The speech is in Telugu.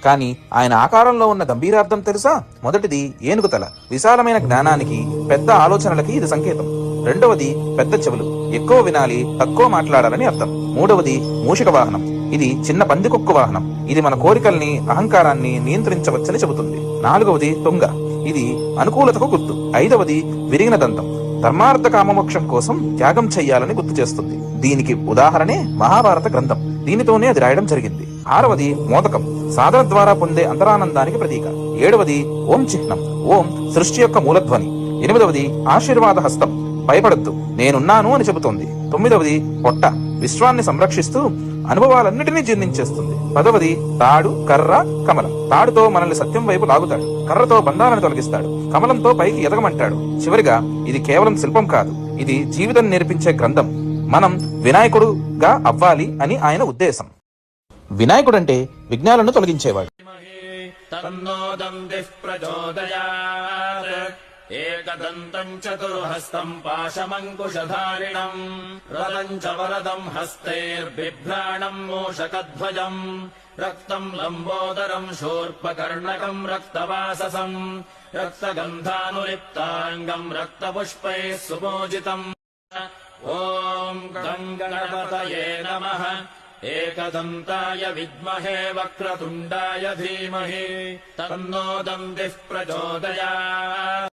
కానీ ఆయన ఆకారంలో ఉన్న గంభీరార్థం తెలుసా? మొదటిది ఏనుగు తల, విశాలమైన జ్ఞానానికి, పెద్ద ఆలోచనలకి ఇది సంకేతం. రెండవది పెద్ద చెవులు, ఎక్కువ వినాలి, తక్కువ మాట్లాడాలని అర్థం. మూడవది మూషిక వాహనం, ఇది చిన్న పందికొక్కు వాహనం, ఇది మన కోరికల్ని, అహంకారాన్ని నియంత్రించవచ్చని చెబుతుంది. నాలుగవది తుంగ, ఇది అనుకూలతకు గుర్తు. ఐదవది విరిగిన దంతం, ధర్మార్థ కామమోక్షం కోసం త్యాగం చెయ్యాలని గుర్తు చేస్తుంది. దీనికి ఉదాహరణే మహాభారత గ్రంథం, దీనితోనే అది రాయడం జరిగింది. ఆరవది మోదకం, సాధన ద్వారా పొందే అంతరానందానికి ప్రతీక. ఏడవది ఓం చిహ్నం, ఓం సృష్టి యొక్క మూలధ్వని. ఎనిమిదవది ఆశీర్వాద హస్తం, భయపడద్దు, నేనున్నాను అని చెబుతోంది. తొమ్మిదవది పొట్ట, విశ్వాన్ని సంరక్షిస్తూ అనుభవాలన్నిటినీ జీర్ణించేస్తుంది. పదవది తాడు, కర్ర, కమలం. తాడుతో మనల్ని సత్యం వైపు లాగుతాడు, కర్రతో బంధాలను తొలగిస్తాడు, కమలంతో పైకి ఎదగమంటాడు. చివరిగా ఇది కేవలం శిల్పం కాదు, ఇది జీవితం నేర్పించే గ్రంథం. మనం వినాయకుడుగా అవ్వాలి అని ఆయన ఉద్దేశం. వినాయకుడంటే విఘ్నాలను తొలగించేవాడు. ఏకదంతం చతుర్హస్తం పాశమంకుశధారిణం రథం చ వరదం హస్తైర్బిభ్రాణం మూషకధ్వజం రక్తం లంబోదరం శూర్పకర్ణకం రక్తవాససం రక్తగంధానులిప్తాంగం రక్తపుష్పైః సుమోజితం. ఓం గణపతయే నమః. ఏకదంతాయ విద్మహే వక్రతుండాయ ధీమహి తన్నో దంతిః ప్రచోదయాత్.